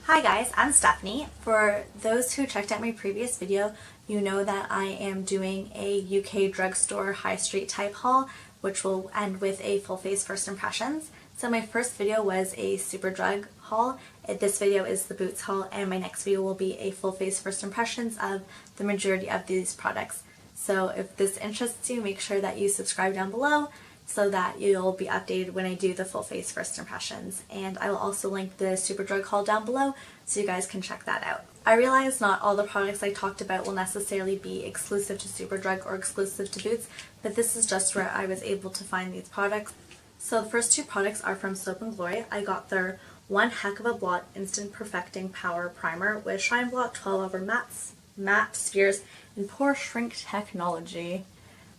Hi guys, I'm Stephanie. For those who checked out my previous video, you know that I am doing a UK drugstore high street type haul, which will end with a full face first impressions. So my first video was a Superdrug haul. This video is the Boots haul, and my next video will be a full face first impressions of the majority of these products. So if this interests you, make sure that you subscribe down below so that you'll be updated when I do the full face first impressions. And I will also link the Superdrug haul down below so you guys can check that out. I realize not all the products I talked about will necessarily be exclusive to Superdrug or exclusive to Boots, but this is just where I was able to find these products. So the first two products are from Soap & Glory. I got their One Heck of a Blot Instant Perfecting Power Primer with Shine Blot 12 Hour Matte Spheres and Pore Shrink Technology.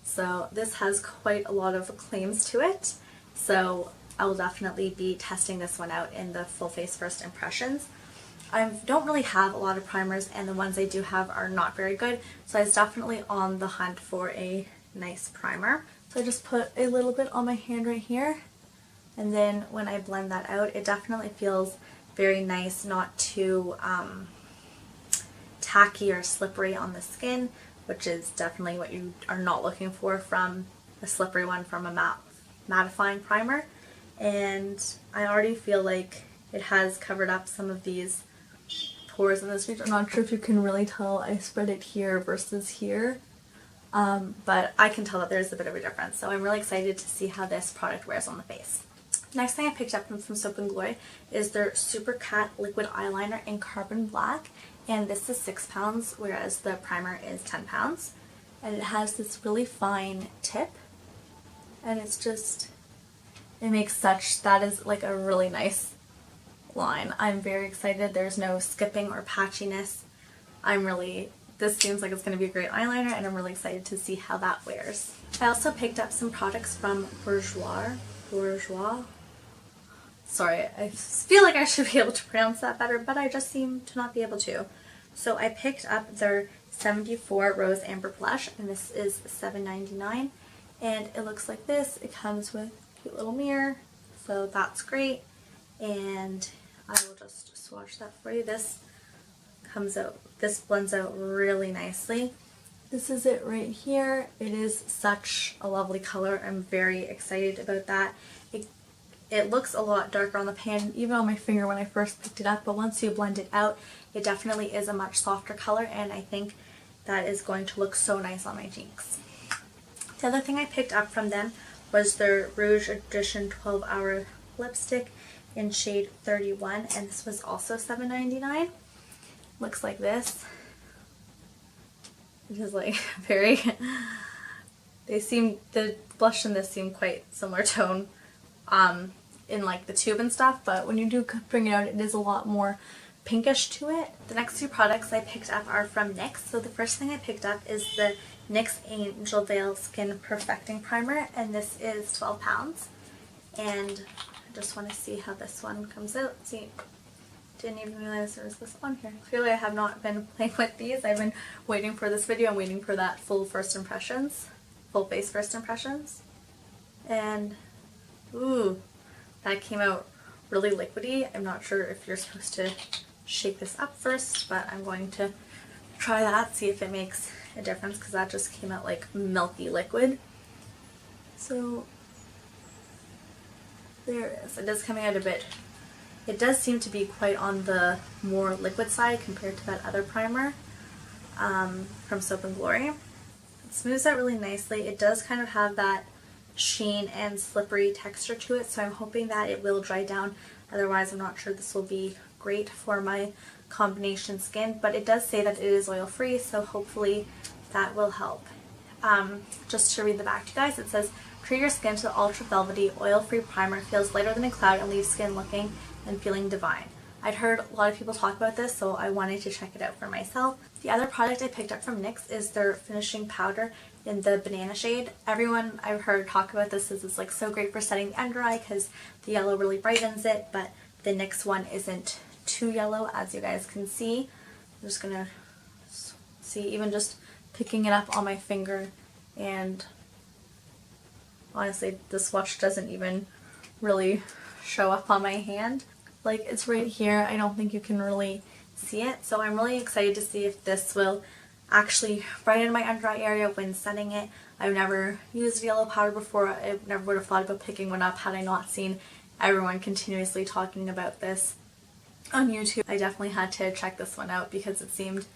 So this has quite a lot of claims to it, so I will definitely be testing this one out in the full face first impressions. I don't really have a lot of primers, and the ones I do have are not very good, so I was definitely on the hunt for a nice primer. So I just put a little bit on my hand right here, and then when I blend that out, it definitely feels very nice, not too tacky or slippery on the skin, which is definitely what you are not looking for from a slippery one from a mattifying primer. And I already feel like it has covered up some of these pores in this region. I'm not sure if you can really tell. I spread it here versus here, but I can tell that there's a bit of a difference. So I'm really excited to see how this product wears on the face. Next thing I picked up from Soap & Glory is their Supercat liquid eyeliner in Carbon Black. And this is £6, whereas the primer is £10. And it has this really fine tip. And it's just, it makes that is like a really nice line. I'm very excited. There's no skipping or patchiness. This seems like it's going to be a great eyeliner, and I'm really excited to see how that wears. I also picked up some products from Bourjois. Sorry, I feel like I should be able to pronounce that better, but I just seem to not be able to. So I picked up their 74 Rose Amber Blush, and this is $7.99, and it looks like this. It comes with a cute little mirror, so that's great, and I will just swatch that for you. This blends out really nicely. This is it right here. It is such a lovely color. I'm very excited about that. It looks a lot darker on the pan, even on my finger when I first picked it up, but once you blend it out, it definitely is a much softer color, and I think that is going to look so nice on my cheeks. The other thing I picked up from them was their Rouge Edition 12 Hour Lipstick in shade 31, and this was also $7.99. Looks like this. It is like very, the blush in this seem quite similar tone in like the tube and stuff, but when you do bring it out, it is a lot more pinkish to it. The next two products I picked up are from NYX. So the first thing I picked up is the NYX Angel Veil Skin Perfecting Primer, and this is £12. And I just want to see how this one comes out. See, didn't even realize there was this on here. Clearly I have not been playing with these. I've been waiting for this video. I'm waiting for that full face first impressions. And ooh, that came out really liquidy. I'm not sure if you're supposed to shake this up first, but I'm going to try that, see if it makes a difference, because that just came out like milky liquid. So there it is. It is coming out a bit. It does seem to be quite on the more liquid side compared to that other primer from Soap & Glory. It smooths out really nicely. It does kind of have that sheen and slippery texture to it, so I'm hoping that it will dry down. Otherwise, I'm not sure this will be great for my combination skin, but it does say that it is oil free, so hopefully that will help. Just to read the back to you guys, it says, treat your skin to the ultra velvety oil free primer, feels lighter than a cloud and leaves skin looking and feeling divine. I'd heard a lot of people talk about this, so I wanted to check it out for myself. The other product I picked up from NYX is their finishing powder in the banana shade. Everyone I've heard talk about this is it's like so great for setting the under eye because the yellow really brightens it, but the NYX one isn't too yellow, as you guys can see. I'm just gonna see, even just picking it up on my finger, and honestly the swatch doesn't even really show up on my hand. Like, it's right here. I don't think you can really see it. So I'm really excited to see if this will actually brighten my under eye area when setting it. I've never used yellow powder before. I never would have thought about picking one up had I not seen everyone continuously talking about this on YouTube. I definitely had to check this one out because it seemed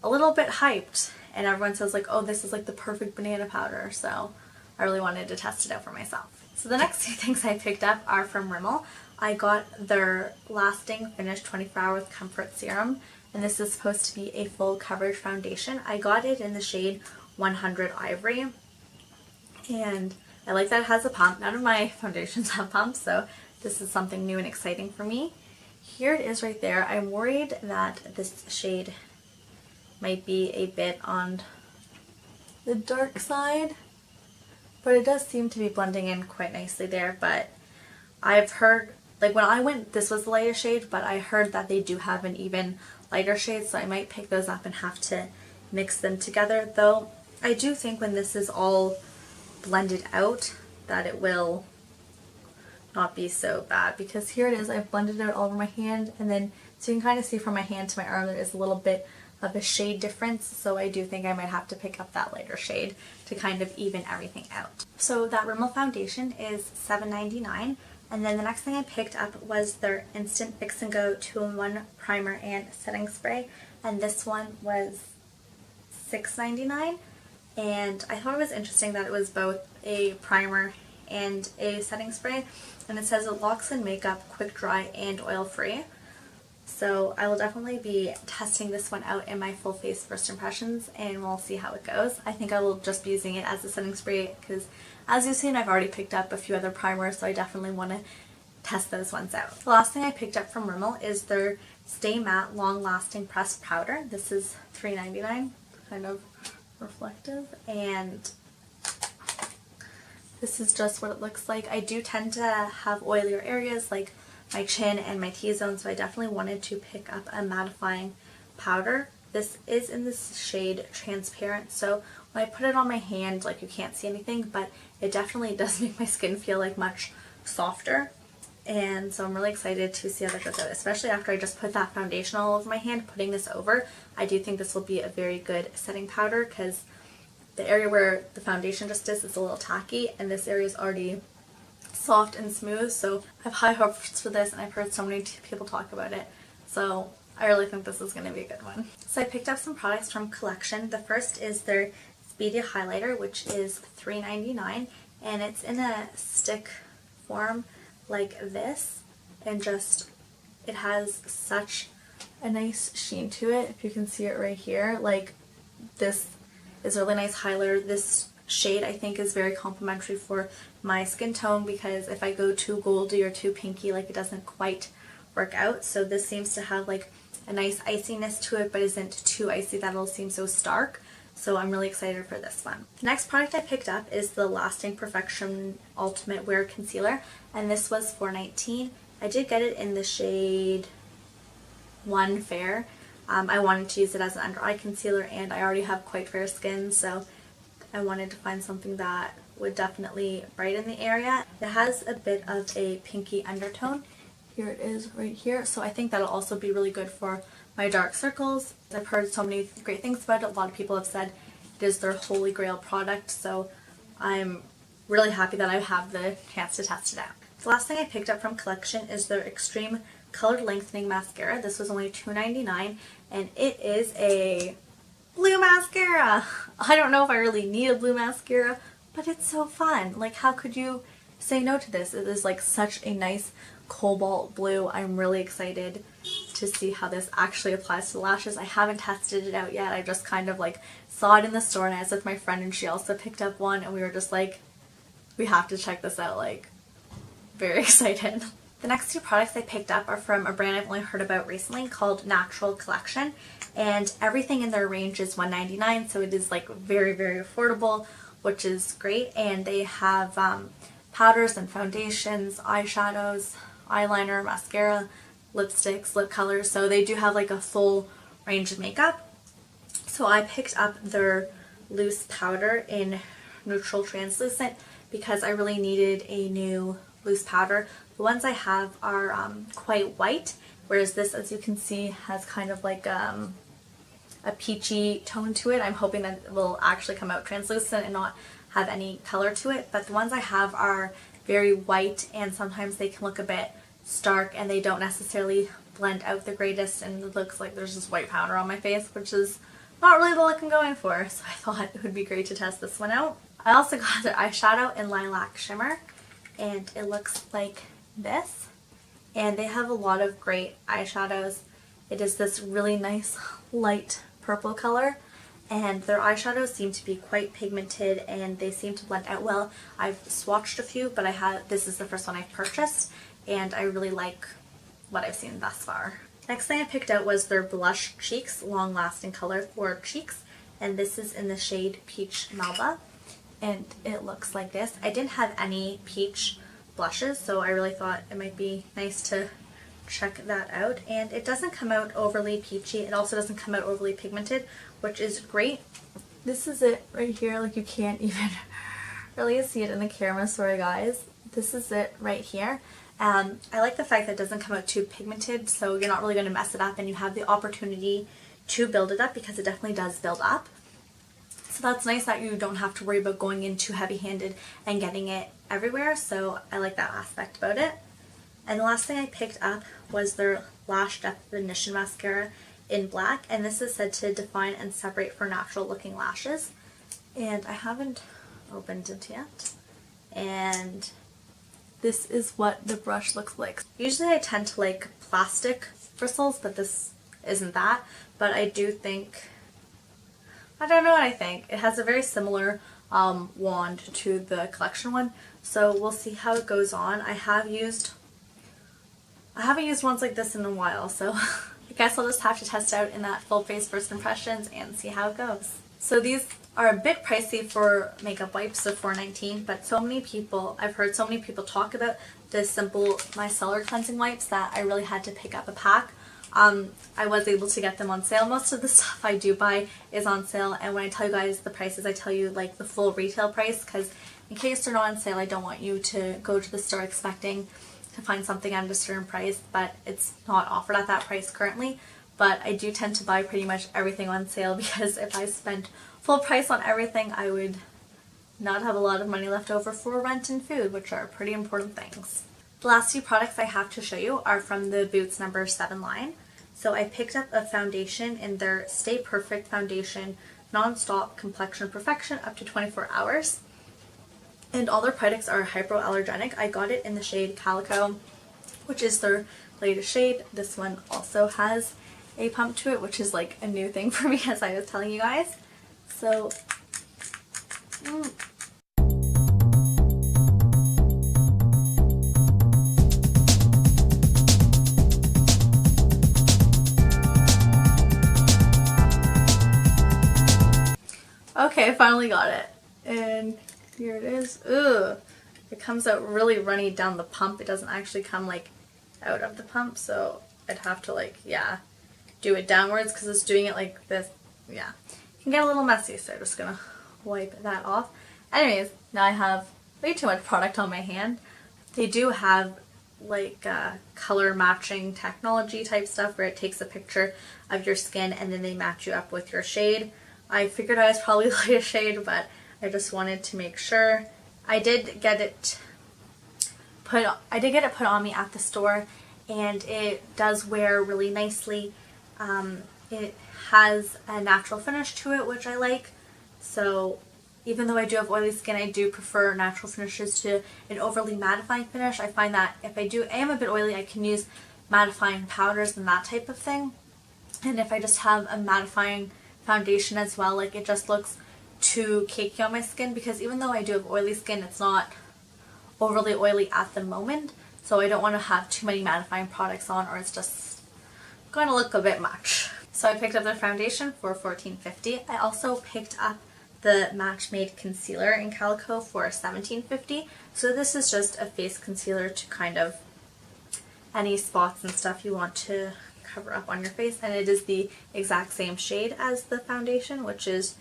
a little bit hyped, and everyone says like, oh, this is like the perfect banana powder, so I really wanted to test it out for myself. So the next two things I picked up are from Rimmel. I got their Lasting Finish 24 Hour with Comfort Serum, and this is supposed to be a full coverage foundation. I got it in the shade 100 Ivory, and I like that it has a pump. None of my foundations have pumps, so this is something new and exciting for me. Here it is right there. I'm worried that this shade might be a bit on the dark side, but it does seem to be blending in quite nicely there. But I've heard, like when I went, this was the lighter shade, but I heard that they do have an even lighter shade, so I might pick those up and have to mix them together. Though I do think when this is all blended out that it will not be so bad, because here it is, I've blended it out all over my hand, and then so you can kind of see from my hand to my arm there is a little bit of a shade difference, so I do think I might have to pick up that lighter shade to kind of even everything out. So that Rimmel foundation is $7.99, and then the next thing I picked up was their Instant Fix and Go 2-in-1 primer and setting spray, and this one was $6.99, and I thought it was interesting that it was both a primer and a setting spray, and it says it locks in makeup, quick dry, and oil free. So I will definitely be testing this one out in my full face first impressions, and we'll see how it goes. I think I will just be using it as a setting spray because, as you've seen, I've already picked up a few other primers, so I definitely want to test those ones out. The last thing I picked up from Rimmel is their Stay Matte Long Lasting Pressed Powder. This is $3.99, kind of reflective, and this is just what it looks like. I do tend to have oilier areas like my chin and my T-zone, so I definitely wanted to pick up a mattifying powder. This is in this shade Transparent, so when I put it on my hand, like, you can't see anything, but it definitely does make my skin feel like much softer, and so I'm really excited to see how that goes out, especially after I just put that foundation all over my hand. Putting this over, I do think this will be a very good setting powder because the area where the foundation just is a little tacky, and this area is already soft and smooth, so I have high hopes for this, and I've heard so many people talk about it, so I really think this is going to be a good one. So I picked up some products from Collection. The first is their Speedy highlighter, which is $3.99, and it's in a stick form like this, and just, it has such a nice sheen to it. If you can see it right here, like, this is a really nice highlighter. This shade I think is very complimentary for my skin tone, because if I go too goldy or too pinky, like, it doesn't quite work out. So this seems to have like a nice iciness to it, but isn't too icy that it'll seem so stark. So I'm really excited for this one. The next product I picked up is the Lasting Perfection Ultimate Wear Concealer, and this was $4.19. I did get it in the shade 1 Fair. I wanted to use it as an under eye concealer, and I already have quite fair skin, so I wanted to find something that would definitely brighten the area. It has a bit of a pinky undertone. Here it is right here, so I think that'll also be really good for my dark circles. I've heard so many great things about it. A lot of people have said it is their holy grail product, so I'm really happy that I have the chance to test it out. The last thing I picked up from Collection is their Extreme Colored Lengthening Mascara. This was only $2.99, and it is a blue mascara. I don't know if I really need a blue mascara, but it's so fun. Like, how could you say no to this? It is like such a nice cobalt blue. I'm really excited to see how this actually applies to the lashes. I haven't tested it out yet. I just kind of like saw it in the store, and I was with my friend and she also picked up one, and we were just like, we have to check this out, like, very excited. The next two products I picked up are from a brand I've only heard about recently called Natural Collection, and everything in their range is $1.99, so it is like very, very affordable, which is great. And they have powders and foundations, eyeshadows, eyeliner, mascara, lipsticks, lip colors, so they do have like a full range of makeup. So I picked up their loose powder in Neutral Translucent because I really needed a new loose powder. The ones I have are quite white, whereas this, as you can see, has kind of like a peachy tone to it. I'm hoping that it will actually come out translucent and not have any color to it, but the ones I have are very white, and sometimes they can look a bit stark and they don't necessarily blend out the greatest, and it looks like there's just white powder on my face, which is not really the look I'm going for, so I thought it would be great to test this one out. I also got their eyeshadow in Lilac Shimmer, and it looks like this, and they have a lot of great eyeshadows. It is this really nice light purple color, and their eyeshadows seem to be quite pigmented and they seem to blend out well. I've swatched a few, but this is the first one I've purchased, and I really like what I've seen thus far. Next thing I picked out was their Blush Cheeks Long Lasting Color for Cheeks, and this is in the shade Peach Melba, and it looks like this. I didn't have any peach blushes, so I really thought it might be nice to check that out, and it doesn't come out overly peachy. It also doesn't come out overly pigmented, which is great. This is it right here. Like, you can't even really see it in the camera, sorry guys. This is it right here. I like the fact that it doesn't come out too pigmented, so you're not really going to mess it up, and you have the opportunity to build it up because it definitely does build up. So that's nice that you don't have to worry about going in too heavy-handed and getting it everywhere, so I like that aspect about it. And the last thing I picked up was their Lash Definition Mascara in black, and this is said to define and separate for natural looking lashes. And I haven't opened it yet, and this is what the brush looks like. Usually I tend to like plastic bristles, but this isn't that. But I do think, I don't know what I think. It has a very similar wand to the collection one, so we'll see how it goes on. I haven't used ones like this in a while, so I guess I'll just have to test out in that full face first impressions and see how it goes. So these are a bit pricey for makeup wipes, so $4.19, but I've heard so many people talk about the Simple Micellar Cleansing Wipes that I really had to pick up a pack. I was able to get them on sale. Most of the stuff I do buy is on sale, and when I tell you guys the prices, I tell you like the full retail price, because in case they're not on sale, I don't want you to go to the store expecting to find something at a certain price, but it's not offered at that price currently. But I do tend to buy pretty much everything on sale, because if I spent full price on everything, I would not have a lot of money left over for rent and food, which are pretty important things. The last few products I have to show you are from the Boots No. 7 line. So I picked up a foundation in their Stay Perfect Foundation Non-Stop Complexion Perfection up to 24 hours. And all their products are hypoallergenic. I got it in the shade Calico, which is their latest shade. This one also has a pump to it, which is like a new thing for me, as I was telling you guys. So, okay, I finally got it, and here it is. Ugh, it comes out really runny down the pump. It doesn't actually come like out of the pump, so I'd have to like, yeah, do it downwards, because it's doing it like this. Yeah, it can get a little messy, so I'm just gonna wipe that off. Anyways, now I have way too much product on my hand. They do have like color matching technology type stuff where it takes a picture of your skin and then they match you up with your shade. I figured I was probably like a shade, but I just wanted to make sure. I did get it put on me at the store, and it does wear really nicely. It has a natural finish to it, which I like. So even though I do have oily skin, I do prefer natural finishes to an overly mattifying finish. I find that if I am a bit oily, I can use mattifying powders and that type of thing. And if I just have a mattifying foundation as well, like, it just looks too cakey on my skin, because even though I do have oily skin, it's not overly oily at the moment. So I don't want to have too many mattifying products on, or it's just going to look a bit much. So I picked up their foundation for $14.50. I also picked up the Match Made Concealer in Calico for $17.50. So this is just a face concealer to kind of any spots and stuff you want to cover up on your face. And it is the exact same shade as the foundation, which is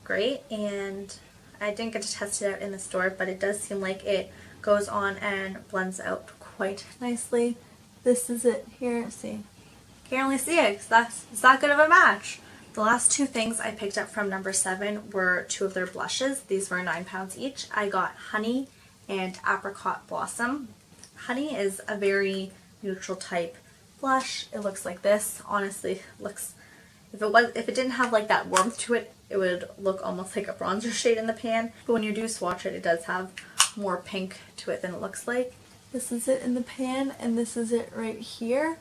great. And I didn't get to test it out in the store, but it does seem like it goes on and blends out quite nicely. This is it here. See, can't really see it because it's that good of a match. The last two things I picked up from number 7 were 2 of their blushes. These were £9 each. I got Honey and Apricot Blossom. Honey is a very neutral type blush. It looks like this. Honestly, looks, if it didn't have like that warmth to it, it would look almost like a bronzer shade in the pan. But when you do swatch it, it does have more pink to it than it looks like. This is it in the pan, and this is it right here.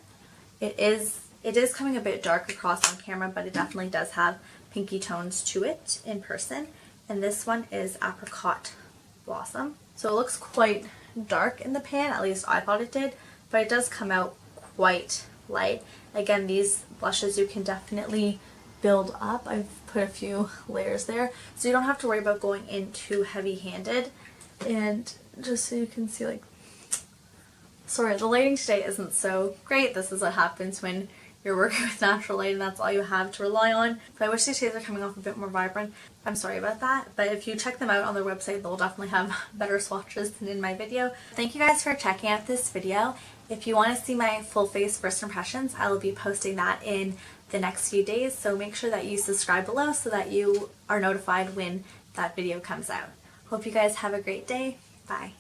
It is coming a bit dark across on camera, but it definitely does have pinky tones to it in person. And this one is Apricot Blossom. So it looks quite dark in the pan, at least I thought it did, but it does come out quite light. Again, these blushes you can definitely build up. I've put a few layers there, so you don't have to worry about going in too heavy-handed. And just so you can see, like, sorry, the lighting today isn't so great. This is what happens when you're working with natural light and that's all you have to rely on. But I wish these shades are coming off a bit more vibrant. I'm sorry about that. But if you check them out on their website, they'll definitely have better swatches than in my video. Thank you guys for checking out this video. If you want to see my full face first impressions, I will be posting that in the next few days. So make sure that you subscribe below so that you are notified when that video comes out. Hope you guys have a great day. Bye.